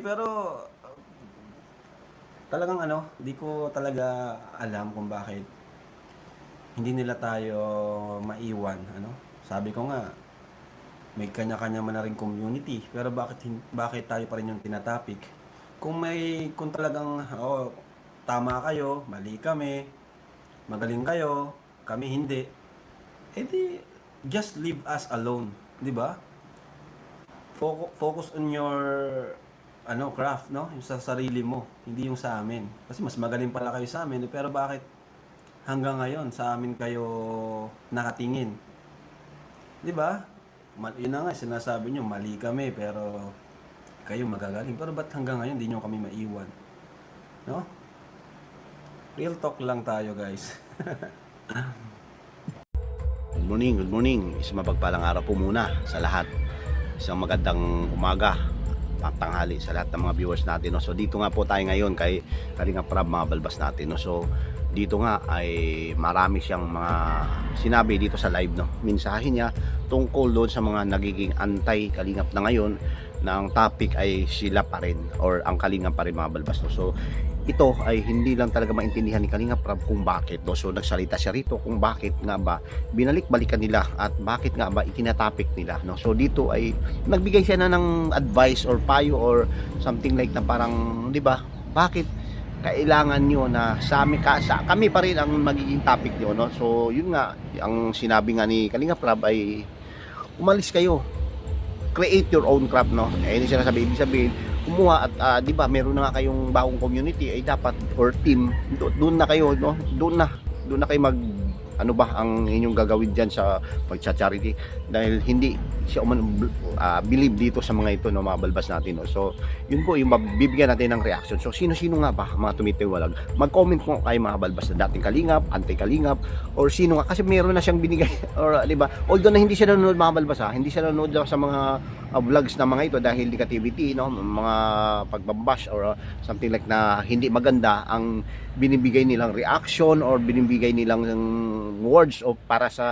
pero talagang di ko talaga alam kung bakit hindi nila tayo maiwan, Sabi ko nga, may kanya-kanya man na ring community, pero bakit tayo pa rin yung tinatapik? Kung talagang, tama kayo, mali kami, magaling kayo, kami hindi, edi just leave us alone, 'di ba? Focus on your craft, no? Yung sa sarili mo, hindi yung sa amin. Kasi mas magaling pala kayo sa amin, pero bakit hanggang ngayon sa amin kayo nakatingin? 'Di ba? Yun na nga sinasabi nyo, mali kami pero kayo magagaling. Pero ba't hanggang ngayon hindi nyo kami maiwan? No? Real talk lang tayo, guys. Good morning. Isang mapagpalang araw po muna sa lahat. Isang magandang umaga, tanghali sa lahat ng mga viewers natin. No? So dito nga po tayo ngayon kay Kalinga Prab, mga balbas natin. No? So dito nga ay marami siyang mga sinabi dito sa live. No? Mensahe niya tungkol doon sa mga nagiging anti-kalingap na ngayon na ang topic ay sila pa rin or ang kalingap pa rin, mga balbas. No? So ito ay hindi lang talaga maintindihan ni Kalinga Prab kung bakit, no? So nagsalita siya rito kung bakit nga ba binalik-balikan nila at bakit nga ba itinatapik nila, no? So dito ay nagbigay siya na ng advice or payo or something like na parang, di ba, bakit kailangan nyo na kami pa rin ang magiging topic nyo, no? So yun nga, ang sinabi nga ni Kalinga Prab ay umalis kayo, create your own craft, no? Ayun yung sinasabi, ibig sabihin kumuha at 'di ba meron na nga kayong bagong community ay dapat or team doon na kayo, no? Doon na kayo mag ano ba ang inyong gagawin diyan sa pagcha-charity dahil hindi siya believe dito sa mga ito, no, mga balbas natin, no? So yun po yung mabibigyan natin ng reaction. So sino nga ba mga tumitiwalag, mag-comment mo kayo, mga balbas na dating kalingap, anti-kalingap, or sino nga, kasi meron na siyang binigay or 'di ba, although na hindi siya nanonood, mga balbas, hindi siya nanonood sa mga vlogs na mga ito dahil negativity, no, mga pagbabash or something like na hindi maganda ang binibigay nilang reaction or binibigay nilang words of para sa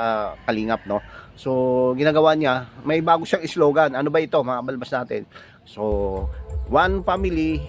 kalingap, no. So ginagawa niya, may bago siyang slogan. Ano ba ito, mga balbas natin? So one family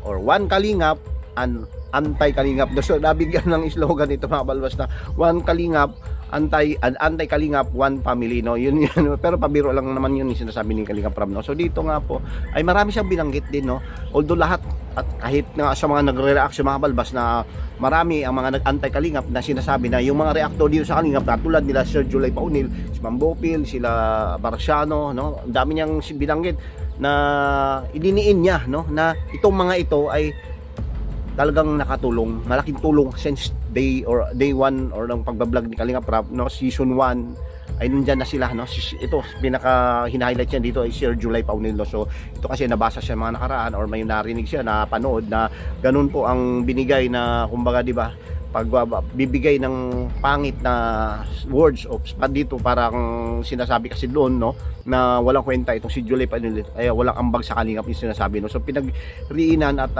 or one kalingap and anti-kalingap. So nabigyan ng slogan ito, mga balbas, na one kalingap anti-kalingap, one family, no. Yun. Pero pabiro lang naman yun yung sinasabi ni Kalinga Prab, no. So dito nga po ay marami siyang binanggit din, no. Although lahat at kahit nga sa mga nagre-react sa mga balbas na marami ang mga nag-anti-kalingap na sinasabi na yung mga reactor dito sa kalingap tulad nila Sir Julay Paunil, si Mambopil, sila Barciano, no. Ang dami niyang binanggit na idiniin niya, no, na itong mga ito ay talagang nakatulong, malaking tulong since day 1 or ng pagbablog ni Kalinga Prab, no, season 1 ay nandyan na sila, no. Ito pinaka hina-highlight siya dito ay Sir Julay Paunil, no. So ito kasi nabasa siya mga nakaraan or may narinig siya na panood na ganun po ang binigay na kumbaga, di ba, pagbibigay ng pangit na words of spam dito, parang sinasabi kasi doon, no, na walang kwenta itong si Julay Paunil, ay walang ambag sa kalingap yung sinasabi, no. So pinagriinan at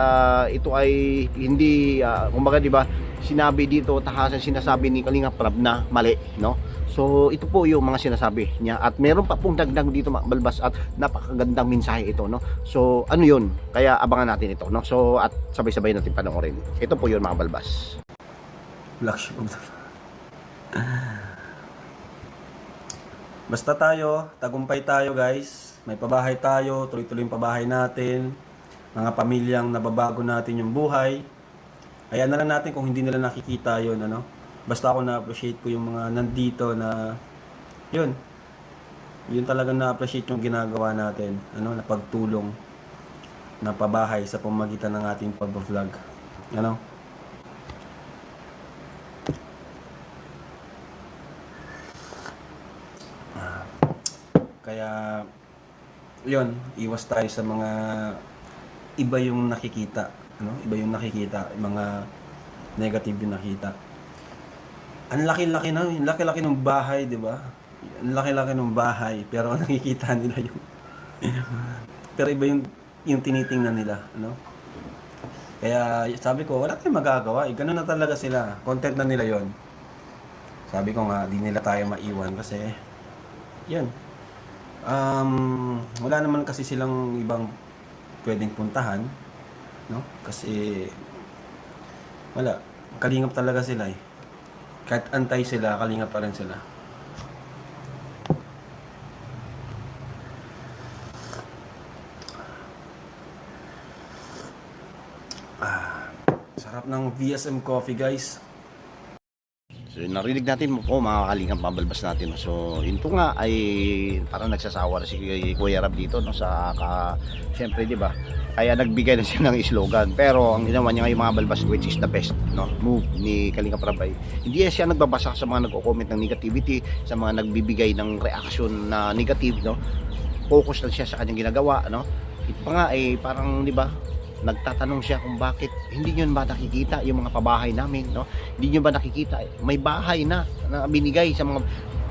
ito ay hindi kumbaga, di ba, sinabi dito tahasan sinasabi ni Kalinga Prab na mali, no. So ito po yung mga sinasabi niya at meron pa pong dagdag dito, mga balbas, at napakagandang mensahe ito, no. So ano yun, kaya abangan natin ito, no. So at sabay-sabay natin panoorin. Ito po yun, mga balbas. Black sheep of the Basta tayo, tagumpay tayo, guys. May pabahay tayo, tuloy-tuloy yung pabahay natin. Mga pamilyang nababago natin yung buhay. Ayan na lang natin kung hindi nila nakikita yun, ano. Basta ako na-appreciate ko yung mga nandito na yun talagang na-appreciate yung ginagawa natin, na pagtulong na pabahay sa pamagitan ng ating pag-vlog, Kaya yun, iwas tayo sa mga iba yung nakikita, iba yung nakikita, yung mga negative yung nakita. Ang laki-laki ng bahay, di ba? Ang laki-laki ng bahay, pero nakikita nila yung pero iba yung tinitingnan nila, Kaya sabi ko, wala tayong magagawa, ganun na talaga sila, content na nila yon. Sabi ko nga, di nila tayo maiwan kasi yun, wala naman kasi silang ibang pwedeng puntahan, no? Kasi wala, kalingap talaga sila eh. Kahit antay sila, kalingap pa rin sila. Sarap ng VSM coffee, guys. So narinig natin po mga kalingap mabalbas natin. So ito nga ay parang nagsasawa na si Kuya Rab dito no sa syempre 'di ba? Kaya nagbigay na siya ng slogan. Pero ang ginawa niya ngayong mga balbas which is the best no move ni Kalingap Rab ay hindi siya nagbabasa sa mga nagko-comment ng negativity, sa mga nagbibigay ng reaction na negative no. Focus lang siya sa kanyang ginagawa no. Ito pa nga ay parang 'di ba? Nagtatanong siya kung bakit hindi nyo ba nakikita yung mga pabahay namin no? Hindi nyo ba nakikita may bahay na binigay sa mga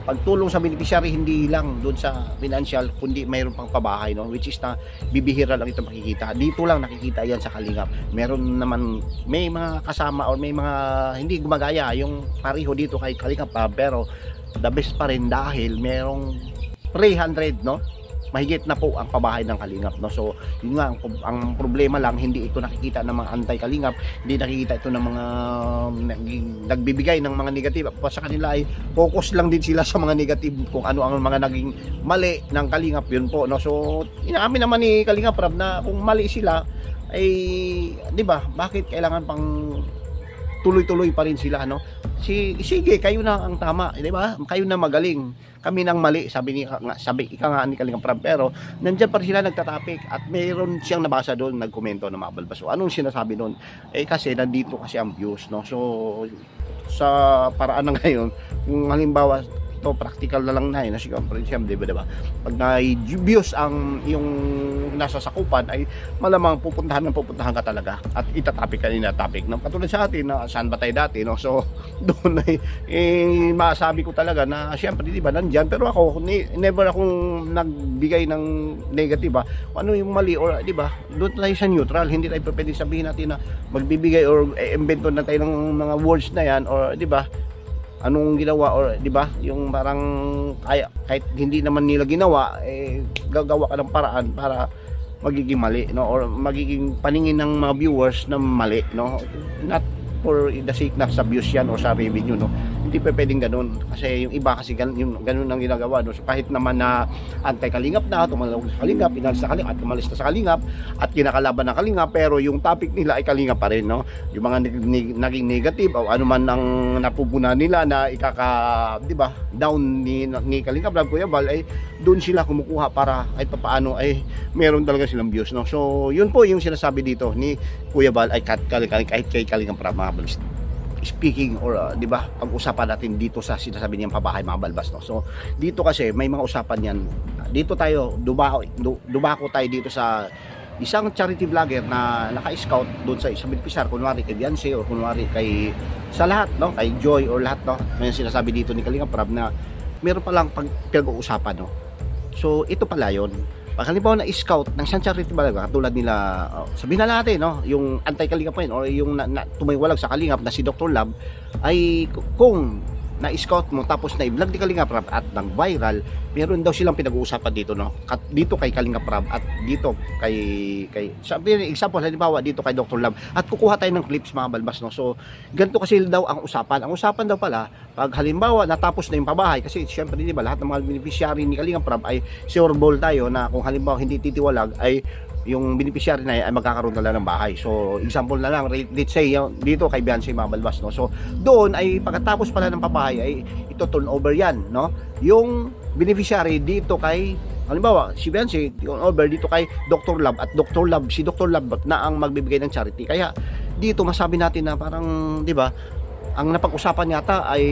pagtulong sa beneficiary, hindi lang doon sa financial kundi mayroon pang pabahay no? Which is na bibihira lang ito makikita, dito lang nakikita yan sa Kalingap. Meron naman may mga kasama or may mga hindi gumagaya yung pareho dito kay Kalingap pero the best pa rin dahil merong 300 no mahigit na po ang pabahay ng Kalingap no. So yun nga ang problema lang, hindi ito nakikita ng mga anti-Kalingap, hindi nakikita ito ng mga nagbibigay ng mga negative. Sa kanila ay focus lang din sila sa mga negative kung ano ang mga naging mali ng Kalingap, yun po no. So inaamin naman ni Kalingap Rab na kung mali sila ay 'di ba bakit kailangan pang tuloy-tuloy pa rin sila no. Sige, kayo na ang tama, 'di ba? Kayo na magaling. Kami nang mali, sabi ika nga ni Kalingap Rab, pero nandiyan pa rin sila nagtatapik at mayroon siyang nabasa doon, nagkomento na mga balbas. So anong sinasabi doon? Eh kasi nandito kasi ang views no. So sa paraan na ngayon, kung halimbawa to practical na lang na yun, kasi di ba? Pag na-views ang yung nasa sakupan ay malamang pupuntahan ka talaga at itatapik ka topic no? Katulad sa atin na saan ba tayo dati no? So doon ay masabi ko talaga na syempre di ba nandyan, pero ako never akong nagbigay ng negative ano yung mali or di ba doon tayo sa neutral, hindi tayo pwede sabihin natin na magbibigay or invento na tayo ng mga words na yan or di ba anong ginawa or di ba yung parang kahit hindi naman nila ginawa gagawa ka ng paraan para magiging mali no or magiging paningin ng mga viewers na mali no, not for the sake na sa views yan o sa revenue no, hindi pa pwedeng ganun kasi yung iba kasi ganun ang ginagawa no. So kahit naman na anti-Kalingap na tumalawag sa Kalingap, inalis sa Kalingap at umalis na sa Kalingap at kinakalaban ng Kalingap, pero yung topic nila ay Kalingap pa rin no. Yung mga naging negative o ano man ang napupuna nila na di ba down ni Kalingap Rab, Kuya Val, ay doon sila kumukuha para kahit paano ay meron talaga silang views no. So yun po yung sinasabi dito ni Kuya Val ay kahit kay Kalingap Rab mga balbas speaking or di ba pag-usapan natin dito sa sinasabi niyang pabahay mga balbas no. So dito kasi may mga usapan yan dito tayo dumako tayo dito sa isang charity vlogger na naka-scout doon sa isang beneficiary, kunwari kay Beyonce or kunwari kay sa lahat no, kay Joy or lahat no. May sinasabi dito ni Kalingap Rab na meron pa lang pinag-uusapan no. So ito pala yun. Pag halimbawa na scout ng isang charity vlogger katulad nila sabihin na natin no, yung anti-Kalingap or yung tumiwalag sa Kalingap na si Dr. Love ay kung na-scout mo tapos na-vlog ni Kalingap Rab at nag-viral, meron daw silang pinag-uusapan dito no. Dito kay Kalingap Rab at dito kay sabi example halimbawa dito kay Dr. Love at kukuha tayo ng clips mga balbas no. So ganito kasi daw ang usapan. Ang usapan daw pala pag halimbawa natapos na yung pabahay kasi syempre di ba lahat ng mga beneficiary ni Kalingap Rab ay sure ball tayo na kung halimbawa hindi titiwalag ay yung beneficiary na ay magkakaroon na lang ng bahay. So example na lang, let's say dito kay Beyonce mga balbas no. So doon ay pagkatapos pala ng pabahay ay ito turn over yan no. Yung beneficiary dito kay halimbawa si Beyonce turn over dito kay Dr. Love at Dr. Love si Dr. Love na ang magbibigay ng charity. Kaya dito masabi natin na parang di ba ang napag-usapan yata ay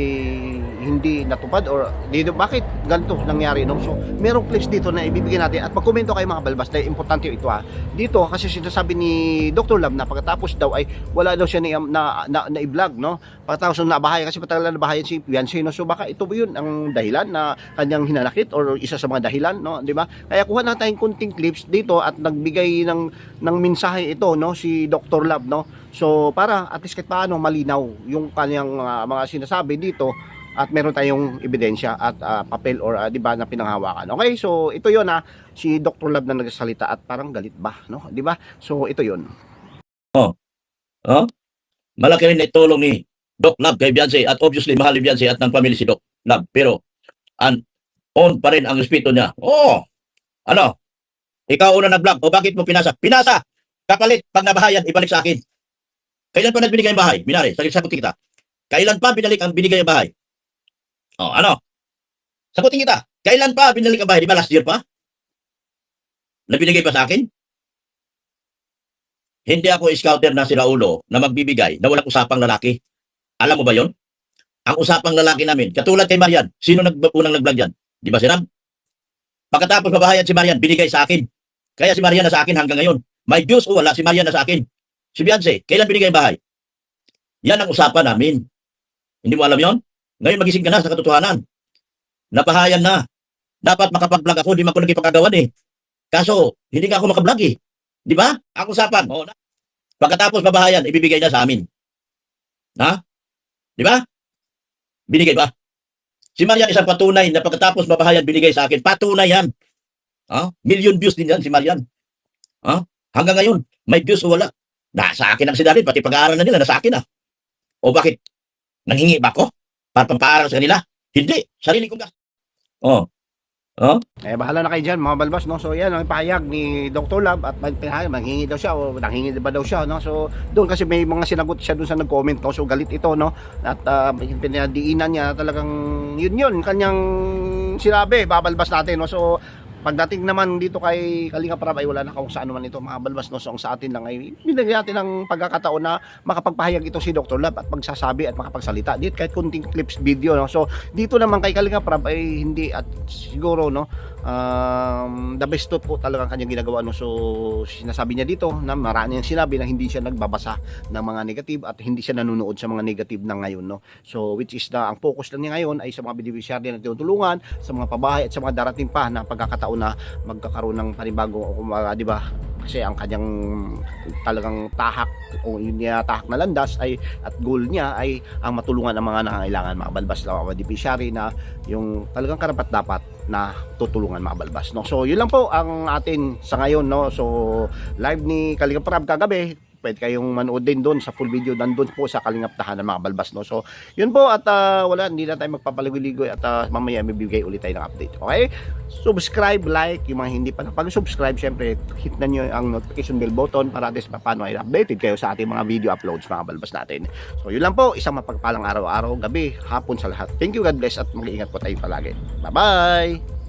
hindi natupad or dito bakit ganito nangyari no. So merong clips dito na ibibigay natin at magkomento kayo mga balbas dahil importante ito dito kasi sinasabi ni Dr. Love na pagkatapos daw ay wala daw siya na i-vlog no, pagkatapos na nabahay kasi patagal na nabahayan si Beyonce no. So baka ito yun ang dahilan na kanyang hinanakit or isa sa mga dahilan no, di ba? Kaya kuha na tayong kunting clips dito at nagbigay ng mensahe ito no si Dr. Love no. So para at least kahit paano malinaw yung kanyang mga sinasabi dito at meron tayong ebidensya at papel or 'di ba na pinanghawakan. Okay, so ito 'yon si Dr. Love na nagsasalita at parang galit ba, no? 'Di ba? So ito 'yon. Oh, malaki rin na itulong ni Doc Love kay Beyonce at obviously mahal ni Beyonce at ng pamilya si Doc Love. Pero on pa rin ang respeto niya. Ano? Ikaw una nag-vlog. O bakit mo pinasa? Pinasa! Kapalit, pag nabahayan, ibalik sa akin. Kailan pa nagbinigay ang bahay? Minari, sagutin kita. Kailan pa binalik ang binigay ang bahay? Ano? Sagutin kita. Kailan pa binalik ang bahay? Di ba last year pa? Nabinigay pa sa akin? Hindi ako scouter na si Raulo na magbibigay na walang usapang lalaki. Alam mo ba yon? Ang usapang lalaki namin, katulad kay Marian, sino unang nag-vlog yan? Di ba si Ram? Pagkatapos mabahayan si Marian, binigay sa akin. Kaya si Marian na sa akin hanggang ngayon. May views o wala, si Marian na sa akin. Si Beyonce, kailan binigay ang bahay? Yan ang usapan namin. Hindi mo alam yon? Ngayon magising ka na sa katotohanan. Nabahayan na. Dapat makapag-vlog ako, di man ko nagkipagkagawan eh. Kaso, hindi nga ako makablog eh. Di ba? Ang usapan. Pagkatapos mabahayan, ibibigay na sa amin. Di ba? Binigay ba? Si Marian isang patunay na pagkatapos mabahayan, binigay sa akin. Patunay yan. Million views din yan si Marian. Hanggang ngayon, may views o wala. Nasa akin ang sinari, pati pag-aaral na nila, nasa akin O bakit? Nanghingi ba ako? Para pampaaral sa kanila? Hindi. Sarili kong gas. Bahala na kayo dyan mga balbas, no? So yan ang pahayag ni Dr. Love at manghingi daw siya o nanghingi ba daw siya, no? So doon kasi may mga sinagot siya doon sa nag-comment, no? So galit ito, no? At pinadiinan niya talagang yun kanyang sinabi, babalbas natin, no? So pagdating naman dito kay Kalinga Prab ay wala na kung saan naman ito mga balbas, no? So ang sa atin lang ay binigyan natin ng pagkakataon na makapagpahayag ito si Dr. Love at magsasabi at makapagsalita dito kahit kunting clips video, no? So dito naman kay Kalinga Prab ay hindi at siguro, no, the best thought po talagang kanyang ginagawa, no? So sinasabi niya dito na marami niyang sinabi na hindi siya nagbabasa ng mga negative at hindi siya nanonood sa mga negative na ngayon, no? So which is ang focus lang niya ngayon ay sa mga beneficiary na tinutulungan, sa mga pabahay at sa mga darating pa na pagkakataon na magkakaroon ng panibago o di ba? Kasi ang kanyang talagang tahak o yun niya tahak na landas ay at goal niya ay ang matulungan ang mga nangangailangan, mga balbas na mga beneficiary na yung talagang karapat dapat na tutulungan mga balbas, no? So yun lang po ang atin sa ngayon, no? So live ni Kalinga Prab kagabi, pwede kayong manood din doon sa full video nandun po sa Kalingap Tahanan mga balbas, no? So yun po at hindi na tayo magpapaligoy-ligoy at mamaya may bibigay ulit tayo ng update. Okay, subscribe, like, yung mga hindi pa nakapag-subscribe, syempre hit na nyo ang notification bell button para at least paano ay updated kayo sa ating mga video uploads mga balbas natin. So yun lang po, isang mapagpalang araw-araw, gabi, hapon sa lahat. Thank you, God bless at mag-iingat po tayo palagi. Bye bye.